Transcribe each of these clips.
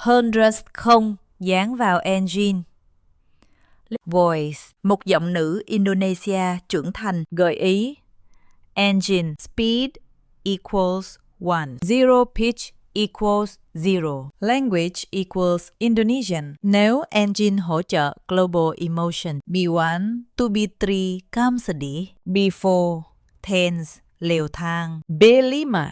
hundreds không dán vào engine. Voice, một giọng nữ Indonesia trưởng thành gợi ý. Engine speed equals 1. Zero pitch equals 0. Language equals Indonesian. Nếu engine hỗ trợ global emotion, B1 to B3 cam sedih, B4 tense leo thang, B5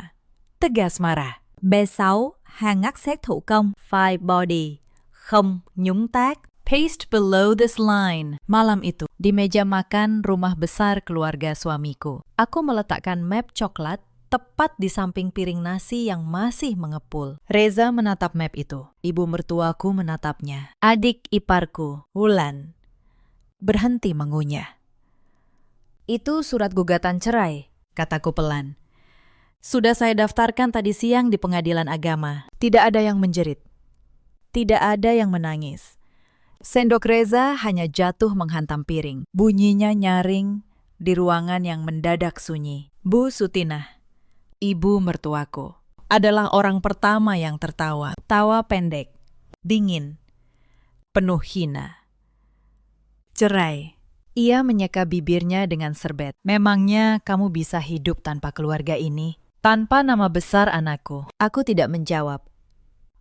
tegas marah, B6 hang ngắt xét thủ công, five body không nhúng tác. Paste below this line. Malam itu, di meja makan rumah besar keluarga suamiku, aku meletakkan map coklat tepat di samping piring nasi yang masih mengepul. Reza menatap map itu. Ibu mertuaku menatapnya. Adik iparku, Wulan, berhenti mengunyah. Itu surat gugatan cerai, kataku pelan. Sudah saya daftarkan tadi siang di pengadilan agama. Tidak ada yang menjerit. Tidak ada yang menangis. Sendok Reza hanya jatuh menghantam piring. Bunyinya nyaring di ruangan yang mendadak sunyi. Bu Sutinah, ibu mertuaku, adalah orang pertama yang tertawa. Tawa pendek, dingin, penuh hina. Cerai. Ia menyeka bibirnya dengan serbet. Memangnya kamu bisa hidup tanpa keluarga ini? Tanpa nama besar anakku. Aku tidak menjawab.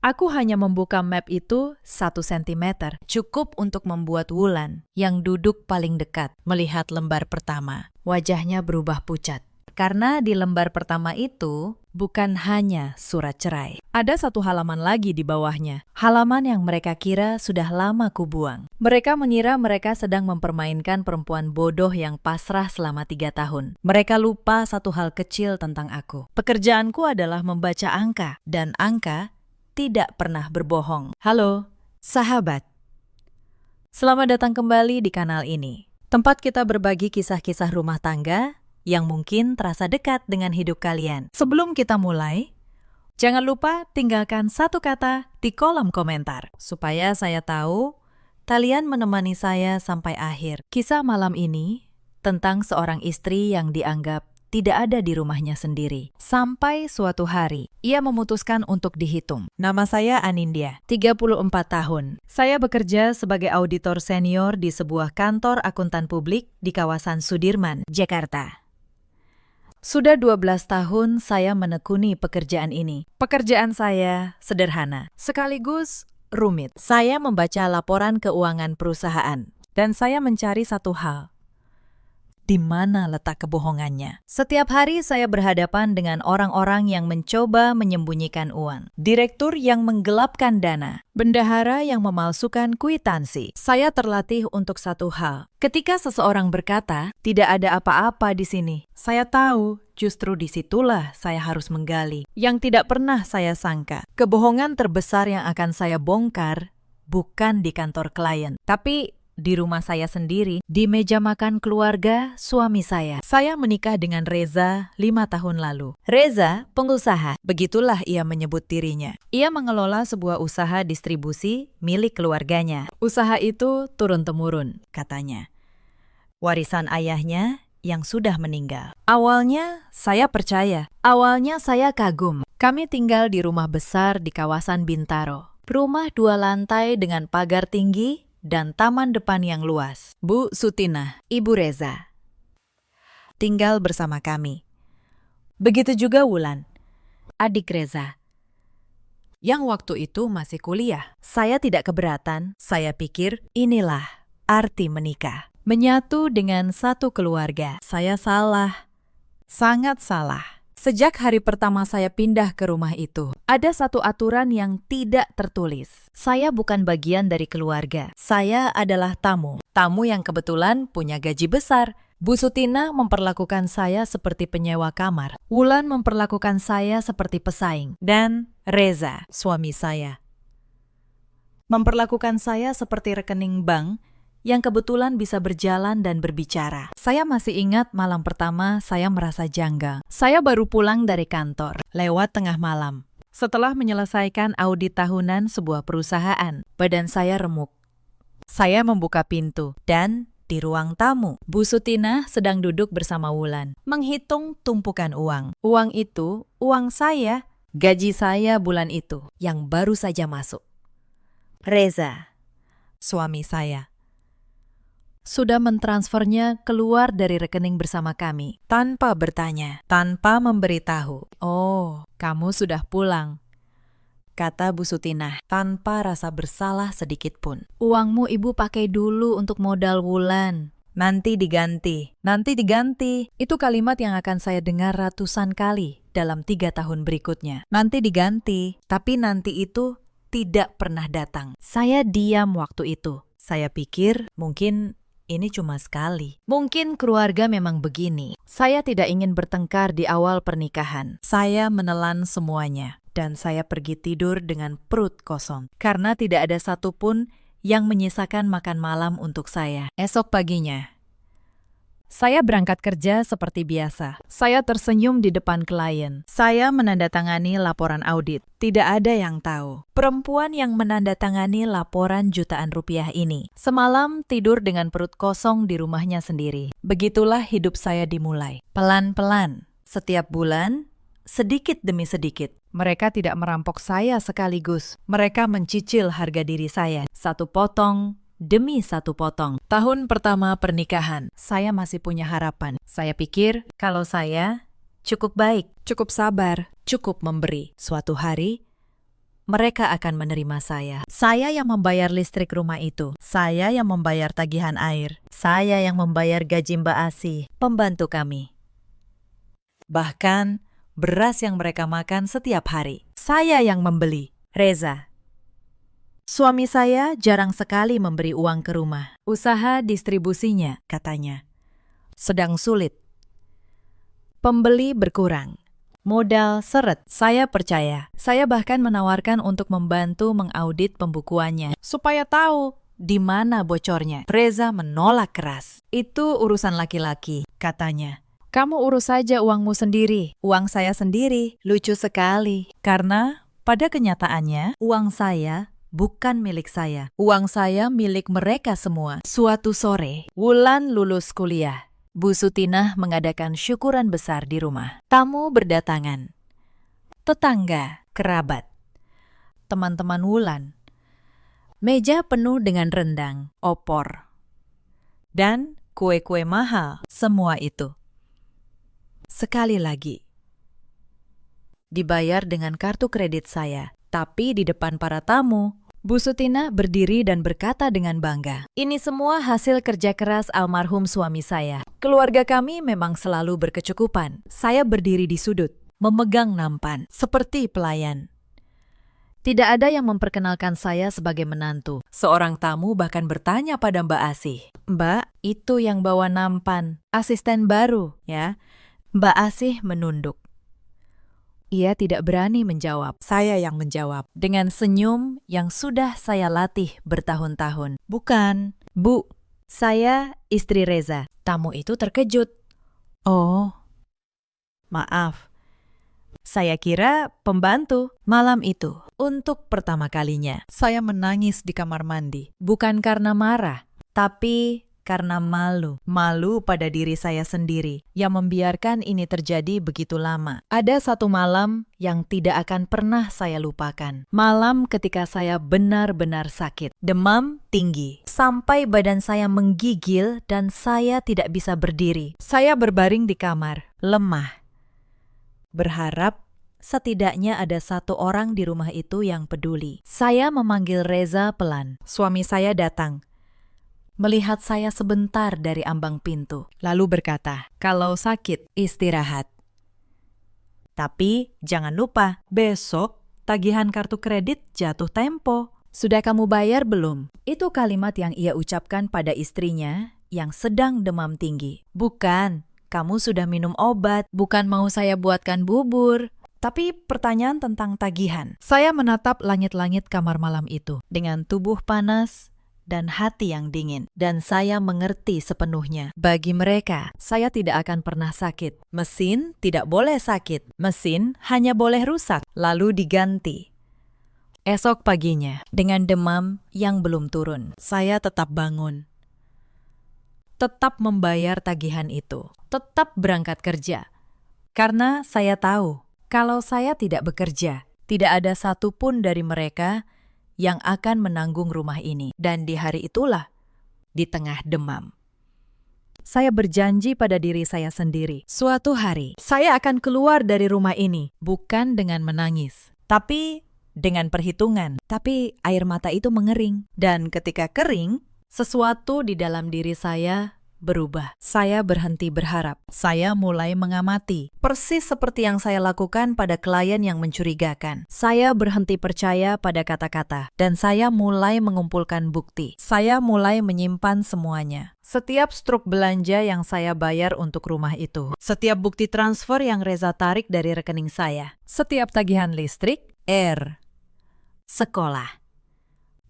Aku hanya membuka map itu 1 sentimeter, cukup untuk membuat Wulan, yang duduk paling dekat, melihat lembar pertama. Wajahnya berubah pucat. Karena di lembar pertama itu bukan hanya surat cerai. Ada 1 halaman lagi di bawahnya. Halaman yang mereka kira sudah lama kubuang. Mereka mengira mereka sedang mempermainkan perempuan bodoh yang pasrah selama 3 tahun. Mereka lupa 1 hal kecil tentang aku. Pekerjaanku adalah membaca angka, dan angka tidak pernah berbohong. Halo, sahabat. Selamat datang kembali di kanal ini. Tempat kita berbagi kisah-kisah rumah tangga yang mungkin terasa dekat dengan hidup kalian. Sebelum kita mulai, jangan lupa tinggalkan 1 kata di kolom komentar supaya saya tahu kalian menemani saya sampai akhir. Kisah malam ini tentang seorang istri yang dianggap tidak ada di rumahnya sendiri. Sampai suatu hari, ia memutuskan untuk dihitung. Nama saya Anindya, 34 tahun. Saya bekerja sebagai auditor senior di sebuah kantor akuntan publik di kawasan Sudirman, Jakarta. Sudah 12 tahun saya menekuni pekerjaan ini. Pekerjaan saya sederhana, sekaligus rumit. Saya membaca laporan keuangan perusahaan, dan saya mencari 1 hal. Di mana letak kebohongannya? Setiap hari saya berhadapan dengan orang-orang yang mencoba menyembunyikan uang, direktur yang menggelapkan dana, bendahara yang memalsukan kwitansi. Saya terlatih untuk 1 hal. Ketika seseorang berkata, tidak ada apa-apa di sini, saya tahu justru disitulah saya harus menggali. Yang tidak pernah saya sangka, kebohongan terbesar yang akan saya bongkar bukan di kantor klien, tapi di rumah saya sendiri, di meja makan keluarga suami saya. Saya menikah dengan Reza 5 tahun lalu. Reza, pengusaha, begitulah ia menyebut dirinya. Ia mengelola sebuah usaha distribusi milik keluarganya. Usaha itu turun-temurun, katanya. Warisan ayahnya yang sudah meninggal. Awalnya saya percaya, awalnya saya kagum. Kami tinggal di rumah besar di kawasan Bintaro. Rumah 2 lantai dengan pagar tinggi dan taman depan yang luas. Bu Sutinah, ibu Reza, tinggal bersama kami. Begitu juga Wulan, adik Reza, yang waktu itu masih kuliah. Saya tidak keberatan, saya pikir inilah arti menikah. Menyatu dengan 1 keluarga. Saya salah, sangat salah. Sejak hari pertama saya pindah ke rumah itu, ada 1 aturan yang tidak tertulis. Saya bukan bagian dari keluarga. Saya adalah tamu. Tamu yang kebetulan punya gaji besar. Bu Sutina memperlakukan saya seperti penyewa kamar. Wulan memperlakukan saya seperti pesaing. Dan Reza, suami saya, memperlakukan saya seperti rekening bank yang kebetulan bisa berjalan dan berbicara. Saya masih ingat malam pertama saya merasa janggal. Saya baru pulang dari kantor, lewat tengah malam. Setelah menyelesaikan audit tahunan sebuah perusahaan, badan saya remuk. Saya membuka pintu, dan di ruang tamu, Bu Sutina sedang duduk bersama Wulan, menghitung tumpukan uang. Uang itu, uang saya, gaji saya bulan itu, yang baru saja masuk. Reza, suami saya, sudah mentransfernya keluar dari rekening bersama kami, tanpa bertanya, tanpa memberitahu. Oh, kamu sudah pulang, kata Bu Sutinah, tanpa rasa bersalah sedikit pun. Uangmu ibu pakai dulu untuk modal Wulan. Nanti diganti, nanti diganti. Itu kalimat yang akan saya dengar ratusan kali dalam 3 tahun berikutnya. Nanti diganti, tapi nanti itu tidak pernah datang. Saya diam waktu itu. Saya pikir mungkin ini cuma sekali. Mungkin keluarga memang begini. Saya tidak ingin bertengkar di awal pernikahan. Saya menelan semuanya. Dan saya pergi tidur dengan perut kosong. Karena tidak ada satupun yang menyisakan makan malam untuk saya. Esok paginya, saya berangkat kerja seperti biasa. Saya tersenyum di depan klien. Saya menandatangani laporan audit. Tidak ada yang tahu. Perempuan yang menandatangani laporan jutaan rupiah ini semalam tidur dengan perut kosong di rumahnya sendiri. Begitulah hidup saya dimulai. Pelan-pelan, setiap bulan, sedikit demi sedikit. Mereka tidak merampok saya sekaligus. Mereka mencicil harga diri saya. Satu potong demi satu potong. Tahun pertama pernikahan, saya masih punya harapan. Saya pikir kalau saya cukup baik, cukup sabar, cukup memberi. Suatu hari, mereka akan menerima saya. Saya yang membayar listrik rumah itu. Saya yang membayar tagihan air. Saya yang membayar gaji Mbak Asih, pembantu kami. Bahkan, beras yang mereka makan setiap hari. Saya yang membeli. Reza, suami saya jarang sekali memberi uang ke rumah. Usaha distribusinya, katanya, sedang sulit. Pembeli berkurang. Modal seret. Saya percaya. Saya bahkan menawarkan untuk membantu mengaudit pembukuannya, supaya tahu di mana bocornya. Reza menolak keras. Itu urusan laki-laki, katanya. Kamu urus saja uangmu sendiri. Uang saya sendiri. Lucu sekali. Karena pada kenyataannya, uang saya bukan milik saya. Uang saya milik mereka semua. Suatu sore, Wulan lulus kuliah. Bu Sutinah mengadakan syukuran besar di rumah. Tamu berdatangan. Tetangga, kerabat, teman-teman Wulan. Meja penuh dengan rendang, opor, dan kue-kue mahal. Semua itu. Sekali lagi, dibayar dengan kartu kredit saya. Tapi di depan para tamu, Bu Sutinah berdiri dan berkata dengan bangga, "Ini semua hasil kerja keras almarhum suami saya. Keluarga kami memang selalu berkecukupan." Saya berdiri di sudut, memegang nampan, seperti pelayan. Tidak ada yang memperkenalkan saya sebagai menantu. Seorang tamu bahkan bertanya pada Mbak Asih, "Mbak, itu yang bawa nampan, asisten baru, ya?" Mbak Asih menunduk. Ia tidak berani menjawab. Saya yang menjawab. Dengan senyum yang sudah saya latih bertahun-tahun. "Bukan, Bu. Saya istri Reza." Tamu itu terkejut. "Oh, maaf. Saya kira pembantu." Malam itu, untuk pertama kalinya, saya menangis di kamar mandi. Bukan karena marah, tapi karena malu. Malu pada diri saya sendiri yang membiarkan ini terjadi begitu lama. Ada satu malam yang tidak akan pernah saya lupakan. Malam ketika saya benar-benar sakit. Demam tinggi. Sampai badan saya menggigil dan saya tidak bisa berdiri. Saya berbaring di kamar, lemah. Berharap setidaknya ada satu orang di rumah itu yang peduli. Saya memanggil Reza pelan. Suami saya datang, melihat saya sebentar dari ambang pintu, lalu berkata, "Kalau sakit, istirahat. Tapi jangan lupa, besok tagihan kartu kredit jatuh tempo. Sudah kamu bayar belum?" Itu kalimat yang ia ucapkan pada istrinya yang sedang demam tinggi. "Bukan, kamu sudah minum obat. Bukan mau saya buatkan bubur. Tapi pertanyaan tentang tagihan." Saya menatap langit-langit kamar malam itu dengan tubuh panas dan hati yang dingin. Dan saya mengerti sepenuhnya. Bagi mereka, saya tidak akan pernah sakit. Mesin tidak boleh sakit. Mesin hanya boleh rusak, lalu diganti. Esok paginya, dengan demam yang belum turun, saya tetap bangun. Tetap membayar tagihan itu. Tetap berangkat kerja. Karena saya tahu, kalau saya tidak bekerja, tidak ada satupun dari mereka yang akan menanggung rumah ini. Dan di hari itulah, di tengah demam, saya berjanji pada diri saya sendiri, suatu hari saya akan keluar dari rumah ini, bukan dengan menangis, tapi dengan perhitungan. Tapi air mata itu mengering, dan ketika kering, sesuatu di dalam diri saya berubah. Saya berhenti berharap. Saya mulai mengamati. Persis seperti yang saya lakukan pada klien yang mencurigakan. Saya berhenti percaya pada kata-kata. Dan saya mulai mengumpulkan bukti. Saya mulai menyimpan semuanya. Setiap struk belanja yang saya bayar untuk rumah itu. Setiap bukti transfer yang Reza tarik dari rekening saya. Setiap tagihan listrik, air, sekolah,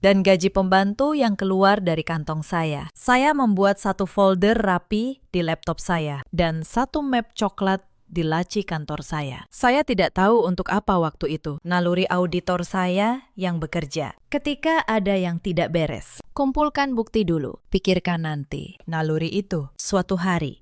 dan gaji pembantu yang keluar dari kantong saya. Saya membuat satu folder rapi di laptop saya dan satu map coklat di laci kantor saya. Saya tidak tahu untuk apa waktu itu. Naluri auditor saya yang bekerja. Ketika ada yang tidak beres, kumpulkan bukti dulu, pikirkan nanti. Naluri itu suatu hari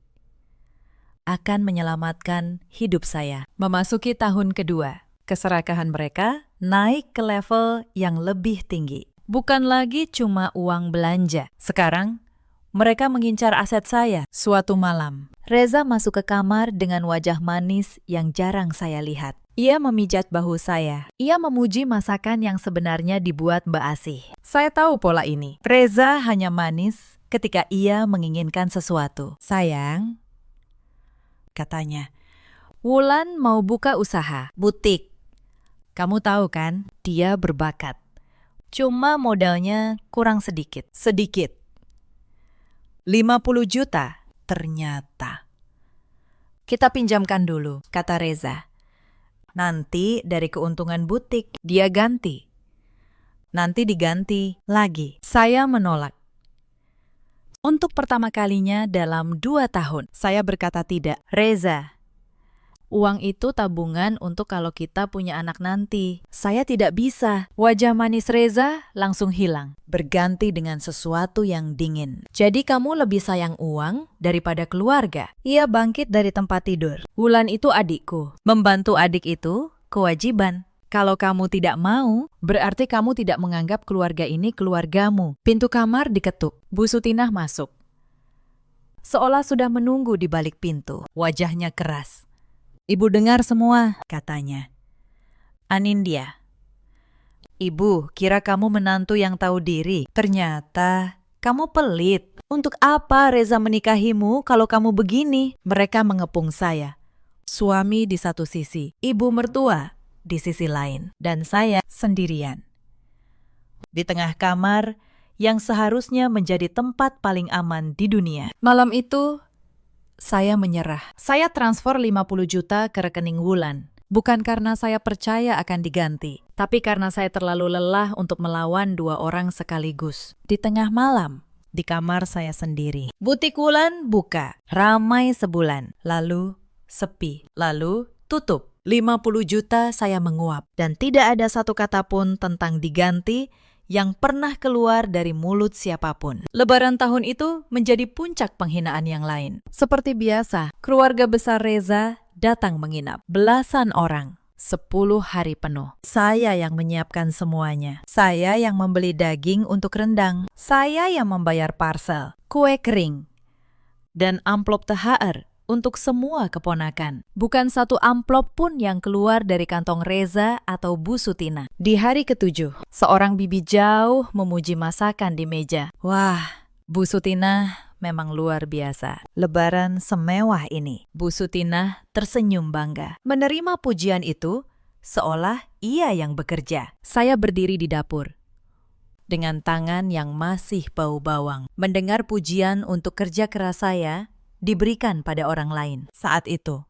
akan menyelamatkan hidup saya. Memasuki tahun kedua, keserakahan mereka naik ke level yang lebih tinggi. Bukan lagi cuma uang belanja. Sekarang, mereka mengincar aset saya. Suatu malam, Reza masuk ke kamar dengan wajah manis yang jarang saya lihat. Ia memijat bahu saya. Ia memuji masakan yang sebenarnya dibuat Mbak Asih. Saya tahu pola ini. Reza hanya manis ketika ia menginginkan sesuatu. Sayang, katanya, Wulan mau buka usaha, butik. Kamu tahu kan, dia berbakat. Cuma modalnya kurang sedikit. 50 juta ternyata. Kita pinjamkan dulu, kata Reza. Nanti dari keuntungan butik, dia ganti. Nanti diganti lagi. Saya menolak. Untuk pertama kalinya dalam 2 tahun, saya berkata tidak. Reza, uang itu tabungan untuk kalau kita punya anak nanti. Saya tidak bisa. Wajah manis Reza langsung hilang, berganti dengan sesuatu yang dingin. Jadi kamu lebih sayang uang daripada keluarga? Ia bangkit dari tempat tidur. Wulan itu adikku. Membantu adik itu kewajiban. Kalau kamu tidak mau, berarti kamu tidak menganggap keluarga ini keluargamu. Pintu kamar diketuk. Bu Sutinah masuk. Seolah sudah menunggu di balik pintu. Wajahnya keras. Ibu dengar semua, katanya. Anindya. Ibu, kira kamu menantu yang tahu diri. Ternyata kamu pelit. Untuk apa Reza menikahimu kalau kamu begini? Mereka mengepung saya. Suami di satu sisi, ibu mertua di sisi lain, dan saya sendirian. Di tengah kamar yang seharusnya menjadi tempat paling aman di dunia. Malam itu, saya menyerah. Saya transfer 50 juta ke rekening Wulan. Bukan karena saya percaya akan diganti, tapi karena saya terlalu lelah untuk melawan 2 orang sekaligus. Di tengah malam, di kamar saya sendiri. Butik Wulan buka, ramai sebulan, lalu sepi, lalu tutup. 50 juta saya menguap, dan tidak ada satu kata pun tentang diganti yang pernah keluar dari mulut siapapun. Lebaran tahun itu menjadi puncak penghinaan yang lain. Seperti biasa, keluarga besar Reza datang menginap. Belasan orang, 10 hari penuh. Saya yang menyiapkan semuanya. Saya yang membeli daging untuk rendang. Saya yang membayar parcel, kue kering, dan amplop THR untuk semua keponakan. Bukan satu amplop pun yang keluar dari kantong Reza atau Bu Sutina. Di hari ke-7, seorang bibi jauh memuji masakan di meja. Wah, Bu Sutina memang luar biasa. Lebaran semewah ini. Bu Sutina tersenyum bangga. Menerima pujian itu seolah ia yang bekerja. Saya berdiri di dapur dengan tangan yang masih bau bawang. Mendengar pujian untuk kerja keras saya diberikan pada orang lain saat itu.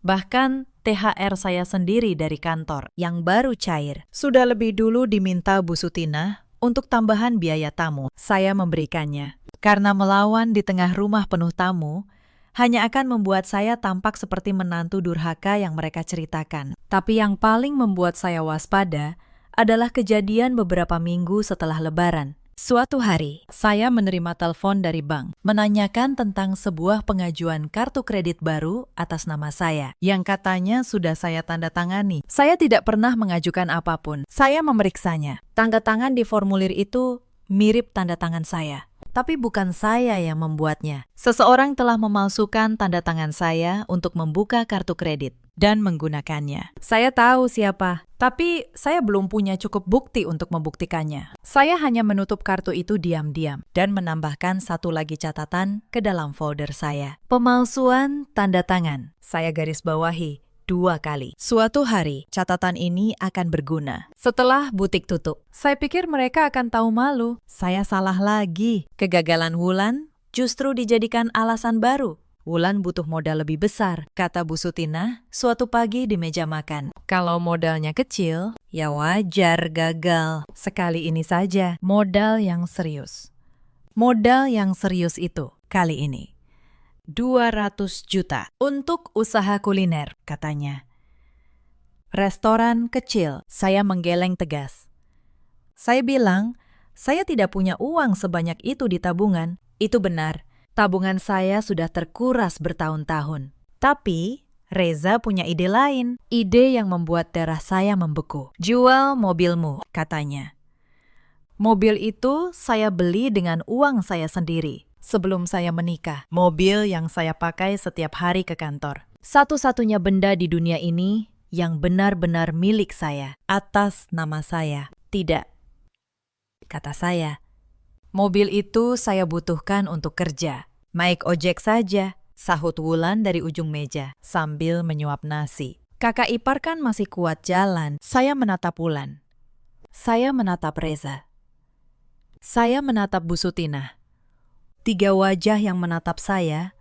Bahkan THR saya sendiri dari kantor yang baru cair sudah lebih dulu diminta Bu Sutina untuk tambahan biaya tamu. Saya memberikannya. Karena melawan di tengah rumah penuh tamu hanya akan membuat saya tampak seperti menantu durhaka yang mereka ceritakan. Tapi yang paling membuat saya waspada adalah kejadian beberapa minggu setelah Lebaran. Suatu hari, saya menerima telepon dari bank menanyakan tentang sebuah pengajuan kartu kredit baru atas nama saya yang katanya sudah saya tanda tangani. Saya tidak pernah mengajukan apapun. Saya memeriksanya. Tanda tangan di formulir itu mirip tanda tangan saya. Tapi bukan saya yang membuatnya. Seseorang telah memalsukan tanda tangan saya untuk membuka kartu kredit dan menggunakannya. Saya tahu siapa, tapi saya belum punya cukup bukti untuk membuktikannya. Saya hanya menutup kartu itu diam-diam dan menambahkan satu lagi catatan ke dalam folder saya. Pemalsuan tanda tangan. Saya garis bawahi 2 kali. Suatu hari, catatan ini akan berguna. Setelah butik tutup, saya pikir mereka akan tahu malu. Saya salah lagi. Kegagalan Wulan justru dijadikan alasan baru. Wulan butuh modal lebih besar, kata Bu Sutina suatu pagi di meja makan. Kalau modalnya kecil, ya wajar gagal. Sekali ini saja, modal yang serius. Modal yang serius itu, kali ini 200 juta untuk usaha kuliner, katanya. Restoran kecil, saya menggeleng tegas. Saya bilang, saya tidak punya uang sebanyak itu di tabungan. Itu benar, tabungan saya sudah terkuras bertahun-tahun. Tapi, Reza punya ide lain. Ide yang membuat darah saya membeku. Jual mobilmu, katanya. Mobil itu saya beli dengan uang saya sendiri. Sebelum saya menikah, mobil yang saya pakai setiap hari ke kantor. Satu-satunya benda di dunia ini yang benar-benar milik saya, atas nama saya. Tidak, kata saya. Mobil itu saya butuhkan untuk kerja. Naik ojek saja, sahut Wulan dari ujung meja, sambil menyuap nasi. Kakak ipar kan masih kuat jalan. Saya menatap Wulan. Saya menatap Reza. Saya menatap Bu Sutina. 3 wajah yang menatap saya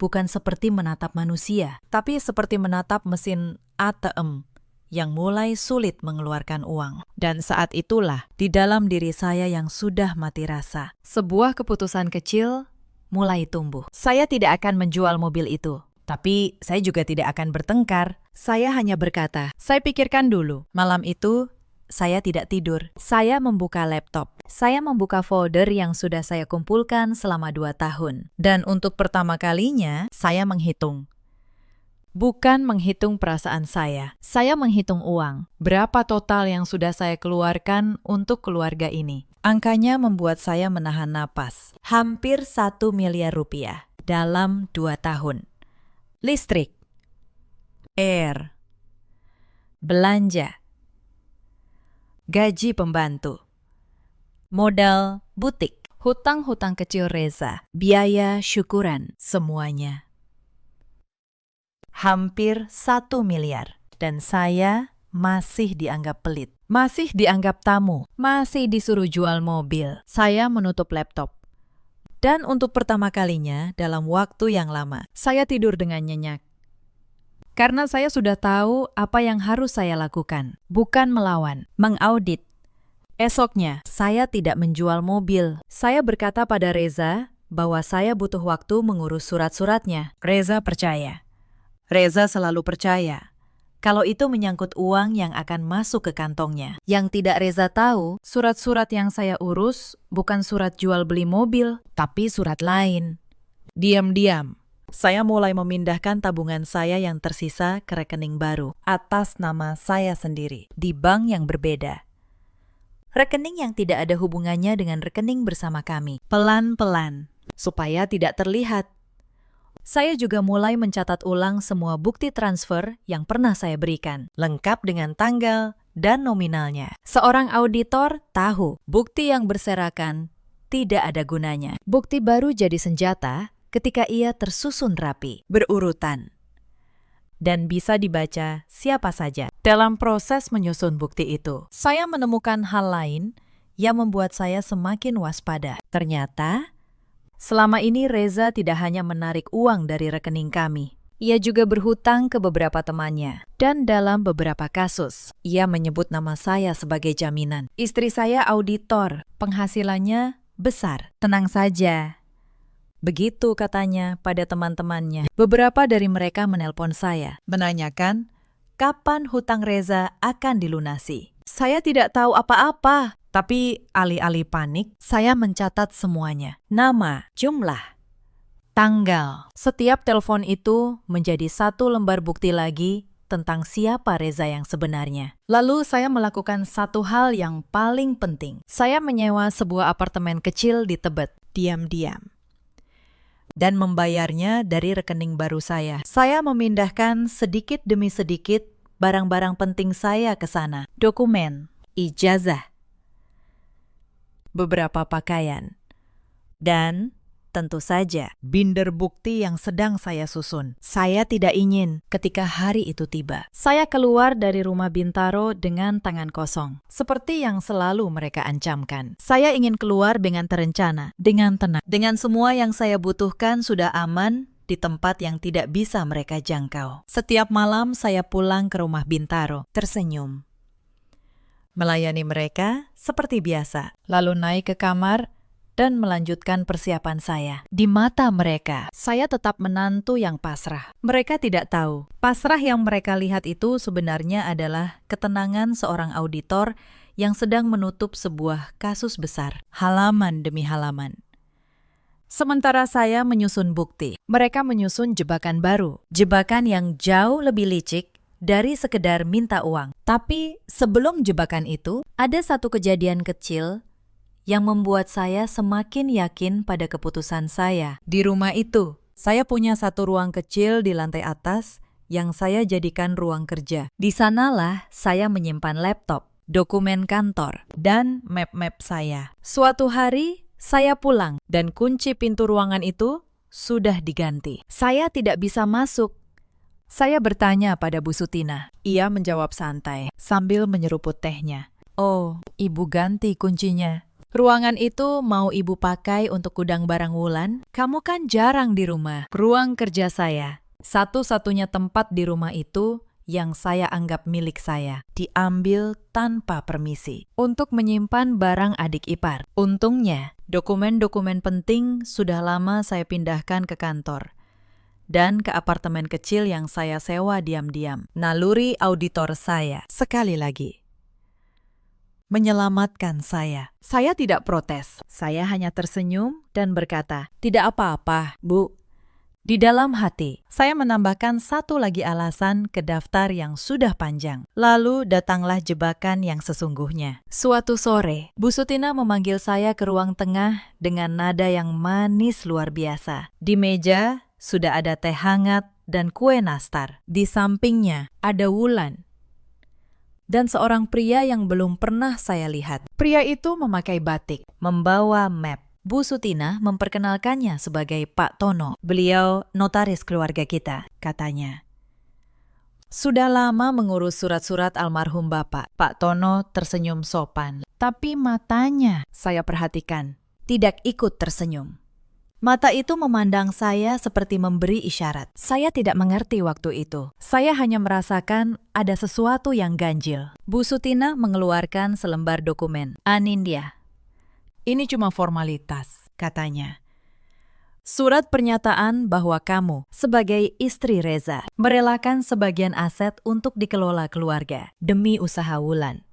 bukan seperti menatap manusia, tapi seperti menatap mesin ATM yang mulai sulit mengeluarkan uang. Dan saat itulah, di dalam diri saya yang sudah mati rasa, sebuah keputusan kecil mulai tumbuh. Saya tidak akan menjual mobil itu, tapi saya juga tidak akan bertengkar. Saya hanya berkata, saya pikirkan dulu. Malam itu, saya tidak tidur. Saya membuka laptop. Saya membuka folder yang sudah saya kumpulkan selama 2 tahun. Dan untuk pertama kalinya, saya menghitung. Bukan menghitung perasaan saya menghitung uang. Berapa total yang sudah saya keluarkan untuk keluarga ini. Angkanya membuat saya menahan napas. Hampir 1 miliar rupiah dalam 2 tahun. Listrik, air, belanja, gaji pembantu, modal butik, hutang-hutang kecil Reza, biaya syukuran, semuanya. Hampir 1 miliar. Dan saya masih dianggap pelit. Masih dianggap tamu. Masih disuruh jual mobil. Saya menutup laptop. Dan untuk pertama kalinya dalam waktu yang lama, saya tidur dengan nyenyak. Karena saya sudah tahu apa yang harus saya lakukan. Bukan melawan, mengaudit. Esoknya, saya tidak menjual mobil. Saya berkata pada Reza bahwa saya butuh waktu mengurus surat-suratnya. Reza percaya. Reza selalu percaya. Kalau itu menyangkut uang yang akan masuk ke kantongnya. Yang tidak Reza tahu, surat-surat yang saya urus bukan surat jual beli mobil, tapi surat lain. Diam-diam, saya mulai memindahkan tabungan saya yang tersisa ke rekening baru atas nama saya sendiri di bank yang berbeda. Rekening yang tidak ada hubungannya dengan rekening bersama kami. Pelan-pelan, supaya tidak terlihat. Saya juga mulai mencatat ulang semua bukti transfer yang pernah saya berikan, lengkap dengan tanggal dan nominalnya. Seorang auditor tahu bukti yang berserakan tidak ada gunanya. Bukti baru jadi senjata ketika ia tersusun rapi, berurutan, dan bisa dibaca siapa saja. Dalam proses menyusun bukti itu, saya menemukan hal lain yang membuat saya semakin waspada. Ternyata, selama ini Reza tidak hanya menarik uang dari rekening kami. Ia juga berhutang ke beberapa temannya. Dan dalam beberapa kasus, ia menyebut nama saya sebagai jaminan. Istri saya auditor, penghasilannya besar. Tenang saja. Begitu katanya pada teman-temannya. Beberapa dari mereka menelpon saya, menanyakan kapan hutang Reza akan dilunasi. Saya tidak tahu apa-apa. Tapi alih-alih panik, saya mencatat semuanya. Nama, jumlah, tanggal. Setiap telepon itu menjadi satu lembar bukti lagi tentang siapa Reza yang sebenarnya. Lalu saya melakukan satu hal yang paling penting. Saya menyewa sebuah apartemen kecil di Tebet, diam-diam, dan membayarnya dari rekening baru saya. Saya memindahkan sedikit demi sedikit barang-barang penting saya ke sana. Dokumen, ijazah, beberapa pakaian, dan tentu saja binder bukti yang sedang saya susun. Saya tidak ingin ketika hari itu tiba. Saya keluar dari rumah Bintaro dengan tangan kosong, seperti yang selalu mereka ancamkan. Saya ingin keluar dengan terencana, dengan tenang, dengan semua yang saya butuhkan sudah aman di tempat yang tidak bisa mereka jangkau. Setiap malam saya pulang ke rumah Bintaro, tersenyum, melayani mereka seperti biasa, lalu naik ke kamar dan melanjutkan persiapan saya. Di mata mereka, saya tetap menantu yang pasrah. Mereka tidak tahu, pasrah yang mereka lihat itu sebenarnya adalah ketenangan seorang auditor yang sedang menutup sebuah kasus besar, halaman demi halaman. Sementara saya menyusun bukti, mereka menyusun jebakan baru, jebakan yang jauh lebih licik dari sekedar minta uang. Tapi sebelum jebakan itu, ada satu kejadian kecil yang membuat saya semakin yakin pada keputusan saya. Di rumah itu, saya punya satu ruang kecil di lantai atas yang saya jadikan ruang kerja. Di sanalah saya menyimpan laptop, dokumen kantor, dan map-map saya. Suatu hari, saya pulang dan kunci pintu ruangan itu sudah diganti. Saya tidak bisa masuk. Saya bertanya pada Bu Sutina. Ia menjawab santai sambil menyeruput tehnya. Oh, Ibu ganti kuncinya. Ruangan itu mau Ibu pakai untuk gudang barang Wulan? Kamu kan jarang di rumah. Ruang kerja saya, satu-satunya tempat di rumah itu yang saya anggap milik saya, diambil tanpa permisi untuk menyimpan barang adik ipar. Untungnya, dokumen-dokumen penting sudah lama saya pindahkan ke kantor dan ke apartemen kecil yang saya sewa diam-diam. Naluri auditor saya, sekali lagi, menyelamatkan saya. Saya tidak protes. Saya hanya tersenyum dan berkata, "Tidak apa-apa, Bu." Di dalam hati, saya menambahkan satu lagi alasan ke daftar yang sudah panjang. Lalu datanglah jebakan yang sesungguhnya. Suatu sore, Bu Sutina memanggil saya ke ruang tengah dengan nada yang manis luar biasa. Di meja sudah ada teh hangat dan kue nastar. Di sampingnya ada Wulan dan seorang pria yang belum pernah saya lihat. Pria itu memakai batik, membawa map. Bu Sutina memperkenalkannya sebagai Pak Tono. Beliau notaris keluarga kita, katanya. Sudah lama mengurus surat-surat almarhum Bapak. Pak Tono tersenyum sopan. Tapi matanya, saya perhatikan, tidak ikut tersenyum. Mata itu memandang saya seperti memberi isyarat. Saya tidak mengerti waktu itu. Saya hanya merasakan ada sesuatu yang ganjil. Bu Sutina mengeluarkan selembar dokumen. Anindya, ini cuma formalitas, katanya. Surat pernyataan bahwa kamu, sebagai istri Reza, merelakan sebagian aset untuk dikelola keluarga demi usaha Wulan.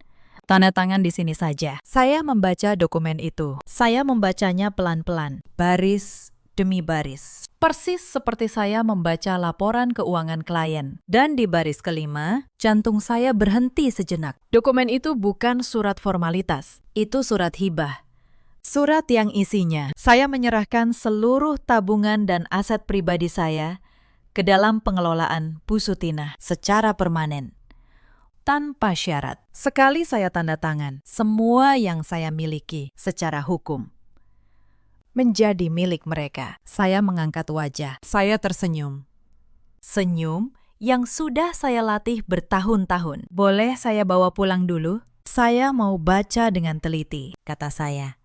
Tanda tangan di sini saja. Saya membaca dokumen itu. Saya membacanya pelan-pelan, baris demi baris. Persis seperti saya membaca laporan keuangan klien. Dan di baris kelima, jantung saya berhenti sejenak. Dokumen itu bukan surat formalitas. Itu surat hibah. Surat yang isinya, saya menyerahkan seluruh tabungan dan aset pribadi saya ke dalam pengelolaan Bu Sutina secara permanen. Tanpa syarat. Sekali saya tanda tangan, semua yang saya miliki secara hukum menjadi milik mereka. Saya mengangkat wajah. Saya tersenyum. Senyum yang sudah saya latih bertahun-tahun. Boleh saya bawa pulang dulu? Saya mau baca dengan teliti, kata saya.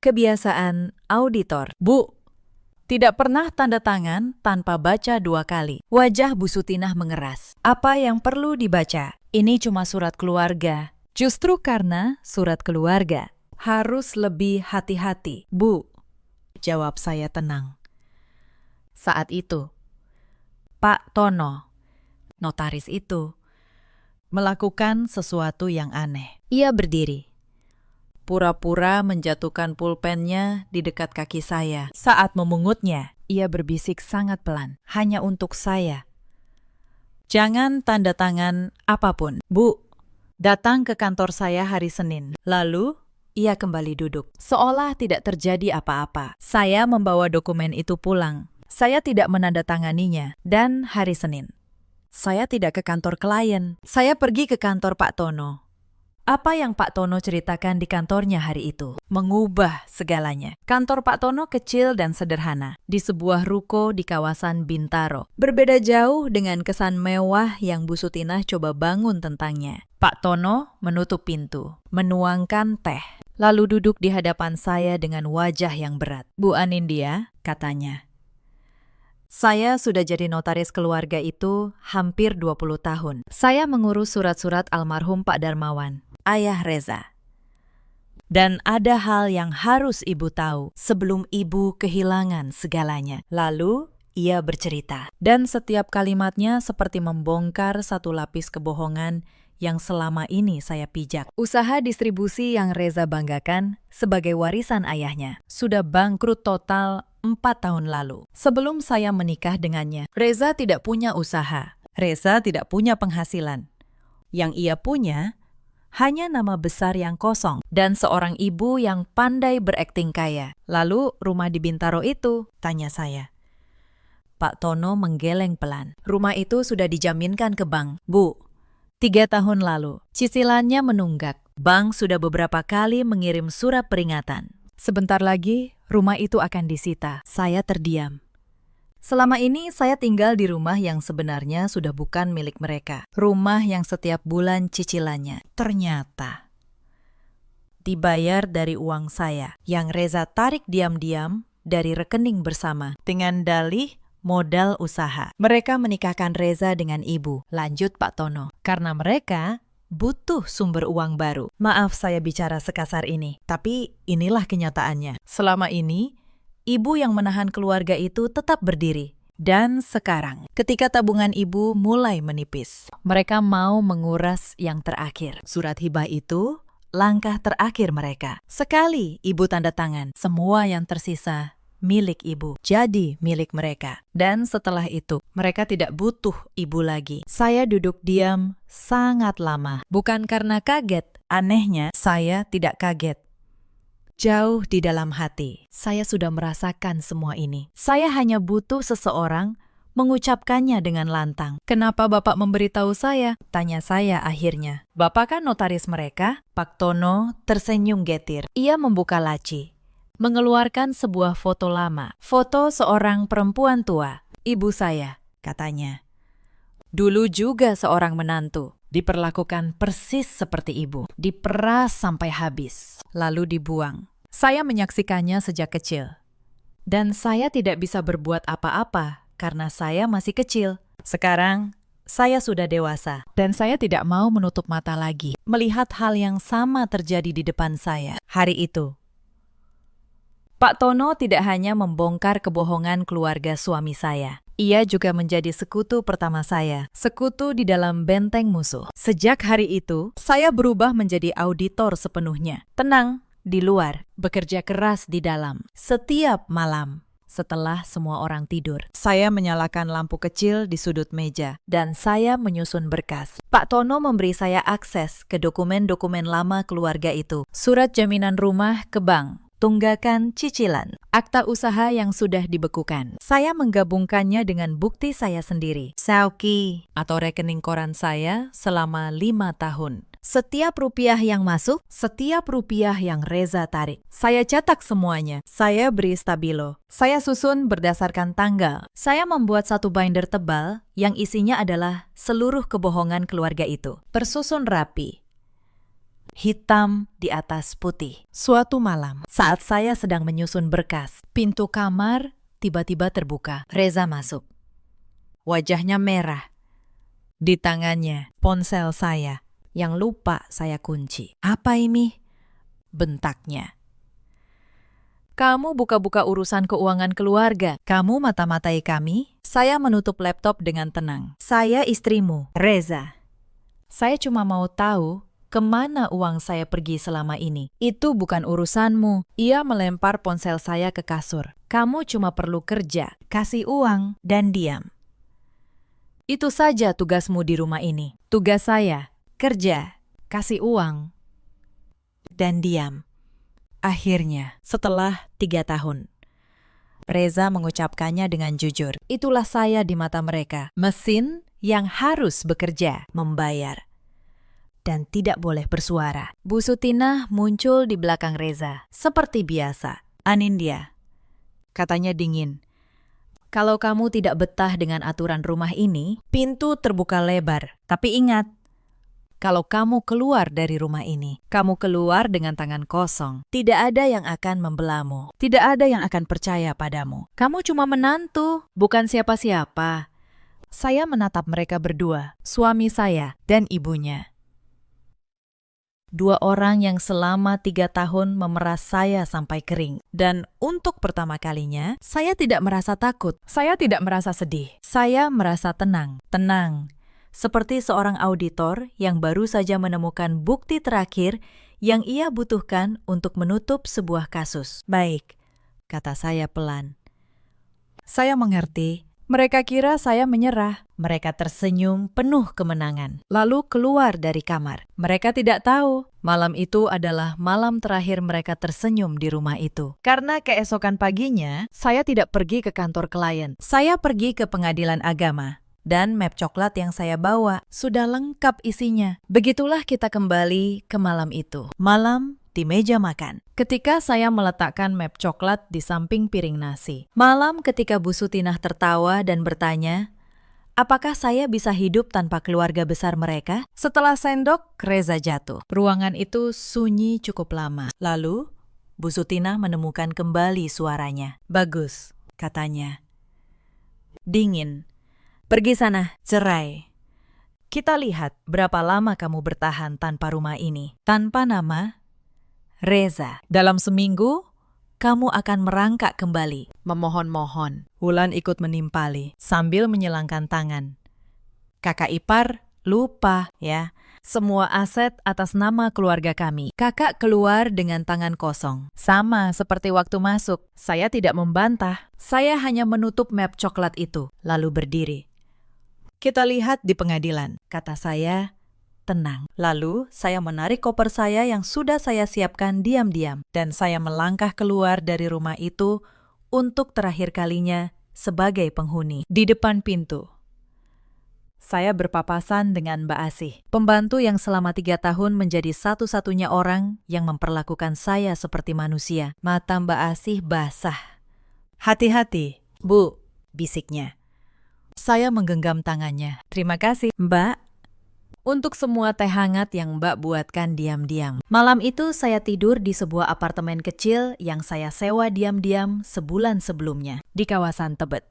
Kebiasaan auditor. Bu, tidak pernah tanda tangan tanpa baca 2 kali. Wajah Bu Sutinah mengeras. Apa yang perlu dibaca? Ini cuma surat keluarga. Justru karena surat keluarga, harus lebih hati-hati. Bu, jawab saya tenang. Saat itu, Pak Tono, notaris itu, melakukan sesuatu yang aneh. Ia berdiri, pura-pura menjatuhkan pulpennya di dekat kaki saya. Saat memungutnya, ia berbisik sangat pelan, hanya untuk saya. Jangan tanda tangan apapun. Bu, datang ke kantor saya hari Senin. Lalu, ia kembali duduk, seolah tidak terjadi apa-apa. Saya membawa dokumen itu pulang. Saya tidak menandatanganinya. Dan hari Senin, saya tidak ke kantor klien. Saya pergi ke kantor Pak Tono. Apa yang Pak Tono ceritakan di kantornya hari itu mengubah segalanya. Kantor Pak Tono kecil dan sederhana, di sebuah ruko di kawasan Bintaro. Berbeda jauh dengan kesan mewah yang Bu Sutinah coba bangun tentangnya. Pak Tono menutup pintu, menuangkan teh, lalu duduk di hadapan saya dengan wajah yang berat. Bu Anindya, katanya, saya sudah jadi notaris keluarga itu hampir 20 tahun. Saya mengurus surat-surat almarhum Pak Darmawan, ayah Reza. Dan ada hal yang harus Ibu tahu sebelum Ibu kehilangan segalanya. Lalu, ia bercerita. Dan setiap kalimatnya seperti membongkar satu lapis kebohongan yang selama ini saya pijak. Usaha distribusi yang Reza banggakan sebagai warisan ayahnya sudah bangkrut total 4 tahun lalu. Sebelum saya menikah dengannya, Reza tidak punya usaha. Reza tidak punya penghasilan. Yang ia punya hanya nama besar yang kosong dan seorang ibu yang pandai berakting kaya. Lalu rumah di Bintaro itu, tanya saya. Pak Tono menggeleng pelan. Rumah itu sudah dijaminkan ke bank. Bu, 3 tahun lalu, cicilannya menunggak. Bank sudah beberapa kali mengirim surat peringatan. Sebentar lagi, rumah itu akan disita. Saya terdiam. Selama ini saya tinggal di rumah yang sebenarnya sudah bukan milik mereka. Rumah yang setiap bulan cicilannya ternyata dibayar dari uang saya yang Reza tarik diam-diam dari rekening bersama dengan dalih modal usaha. Mereka menikahkan Reza dengan ibu, lanjut Pak Tono, karena mereka butuh sumber uang baru. Maaf saya bicara sekasar ini, tapi inilah kenyataannya. Selama ini, ibu yang menahan keluarga itu tetap berdiri. Dan sekarang, ketika tabungan ibu mulai menipis, mereka mau menguras yang terakhir. Surat hibah itu langkah terakhir mereka. Sekali ibu tanda tangan, semua yang tersisa milik ibu, jadi milik mereka. Dan setelah itu, mereka tidak butuh ibu lagi. Saya duduk diam sangat lama. Bukan karena kaget, anehnya saya tidak kaget. Jauh di dalam hati, saya sudah merasakan semua ini. Saya hanya butuh seseorang mengucapkannya dengan lantang. Kenapa Bapak memberitahu saya? Tanya saya akhirnya. Bapak kan notaris mereka? Pak Tono tersenyum getir. Ia membuka laci, mengeluarkan sebuah foto lama. Foto seorang perempuan tua. Ibu saya, katanya. Dulu juga seorang menantu. Diperlakukan persis seperti ibu. Diperas sampai habis, lalu dibuang. Saya menyaksikannya sejak kecil. Dan saya tidak bisa berbuat apa-apa karena saya masih kecil. Sekarang, saya sudah dewasa. Dan saya tidak mau menutup mata lagi melihat hal yang sama terjadi di depan saya. Hari itu, Pak Tono tidak hanya membongkar kebohongan keluarga suami saya. Ia juga menjadi sekutu pertama saya, sekutu di dalam benteng musuh. Sejak hari itu, saya berubah menjadi auditor sepenuhnya. Tenang di luar, bekerja keras di dalam. Setiap malam, setelah semua orang tidur, saya menyalakan lampu kecil di sudut meja, dan saya menyusun berkas. Pak Tono memberi saya akses ke dokumen-dokumen lama keluarga itu. Surat jaminan rumah ke bank, tunggakan cicilan, akta usaha yang sudah dibekukan. Saya menggabungkannya dengan bukti saya sendiri, Sauki, atau rekening koran saya selama 5 tahun. Setiap rupiah yang masuk, setiap rupiah yang Reza tarik. Saya cetak semuanya. Saya beri stabilo. Saya susun berdasarkan tanggal. Saya membuat satu binder tebal yang isinya adalah seluruh kebohongan keluarga itu. Tersusun rapi. Hitam di atas putih. Suatu malam, saat saya sedang menyusun berkas, pintu kamar tiba-tiba terbuka. Reza masuk. Wajahnya merah. Di tangannya, ponsel saya yang lupa saya kunci. Apa ini? Bentaknya. Kamu buka-buka urusan keuangan keluarga. Kamu mata-matai kami. Saya menutup laptop dengan tenang. Saya istrimu, Reza. Saya cuma mau tahu kemana uang saya pergi selama ini? Itu bukan urusanmu. Ia melempar ponsel saya ke kasur. Kamu cuma perlu kerja, kasih uang, Dan diam. itu saja tugasmu di rumah ini. Tugas saya, kerja, kasih uang. Dan diam. Akhirnya, setelah 3 tahun, Reza mengucapkannya dengan jujur. Itulah saya di mata mereka. Mesin yang harus bekerja, membayar, dan tidak boleh bersuara. Bu Sutinah muncul di belakang Reza. Seperti biasa. Anindya, katanya dingin. Kalau kamu tidak betah dengan aturan rumah ini, pintu terbuka lebar. Tapi ingat, kalau kamu keluar dari rumah ini, kamu keluar dengan tangan kosong. Tidak ada yang akan membelamu. Tidak ada yang akan percaya padamu. Kamu cuma menantu, bukan siapa-siapa. Saya menatap mereka berdua, suami saya dan ibunya. 2 orang yang selama 3 tahun memeras saya sampai kering. Dan untuk pertama kalinya, saya tidak merasa takut. Saya tidak merasa sedih. Saya merasa tenang. Tenang. Seperti seorang auditor yang baru saja menemukan bukti terakhir yang ia butuhkan untuk menutup sebuah kasus. Baik, kata saya pelan. Saya mengerti. Mereka kira saya menyerah. Mereka tersenyum penuh kemenangan, lalu keluar dari kamar. Mereka tidak tahu, malam itu adalah malam terakhir mereka tersenyum di rumah itu. Karena keesokan paginya, saya tidak pergi ke kantor klien. Saya pergi ke pengadilan agama. Dan map coklat yang saya bawa sudah lengkap isinya. Begitulah kita kembali ke malam itu. Malam di meja makan. Ketika saya meletakkan map coklat di samping piring nasi. Malam ketika Bu Sutinah tertawa dan bertanya, apakah saya bisa hidup tanpa keluarga besar mereka? Setelah sendok, Reza jatuh. Ruangan itu sunyi cukup lama. Lalu, Bu Sutinah menemukan kembali suaranya. Bagus, katanya. Dingin. Pergi sana, cerai. Kita lihat berapa lama kamu bertahan tanpa rumah ini. Tanpa nama, Reza. Dalam seminggu, kamu akan merangkak kembali. Memohon-mohon. Wulan ikut menimpali sambil menyilangkan tangan. Kakak ipar, lupa ya. Semua aset atas nama keluarga kami. Kakak keluar dengan tangan kosong. Sama seperti waktu masuk. Saya tidak membantah. Saya hanya menutup map coklat itu, lalu berdiri. Kita lihat di pengadilan, kata saya, tenang. Lalu, saya menarik koper saya yang sudah saya siapkan diam-diam, dan saya melangkah keluar dari rumah itu untuk terakhir kalinya sebagai penghuni. Di depan pintu, saya berpapasan dengan Mbak Asih, pembantu yang selama 3 tahun menjadi satu-satunya orang yang memperlakukan saya seperti manusia. Mata Mbak Asih basah. Hati-hati, Bu, bisiknya. Saya menggenggam tangannya. Terima kasih, Mbak, untuk semua teh hangat yang Mbak buatkan diam-diam. Malam itu saya tidur di sebuah apartemen kecil yang saya sewa diam-diam sebulan sebelumnya di kawasan Tebet.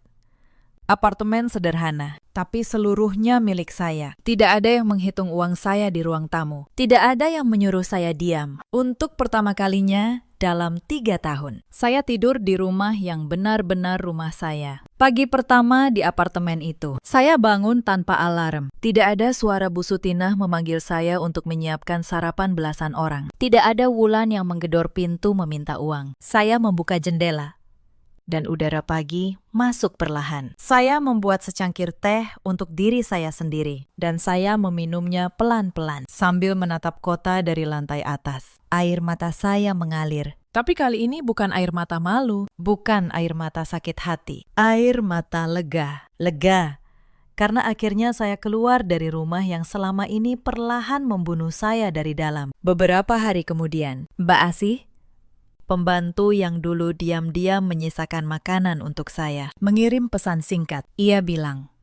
Apartemen sederhana, tapi seluruhnya milik saya. Tidak ada yang menghitung uang saya di ruang tamu. Tidak ada yang menyuruh saya diam. Untuk pertama kalinya dalam 3 tahun, saya tidur di rumah yang benar-benar rumah saya. Pagi pertama di apartemen itu, saya bangun tanpa alarm. Tidak ada suara Bu Sutinah memanggil saya untuk menyiapkan sarapan belasan orang. Tidak ada Wulan yang menggedor pintu meminta uang. Saya membuka jendela, dan udara pagi masuk perlahan. Saya membuat secangkir teh untuk diri saya sendiri, dan saya meminumnya pelan-pelan sambil menatap kota dari lantai atas. Air mata saya mengalir. Tapi kali ini bukan air mata malu, bukan air mata sakit hati. Air mata lega. Lega. Karena akhirnya saya keluar dari rumah yang selama ini perlahan membunuh saya dari dalam. Beberapa hari kemudian, Mbak Asih, pembantu yang dulu diam-diam menyisakan makanan untuk saya, mengirim pesan singkat. Ia bilang,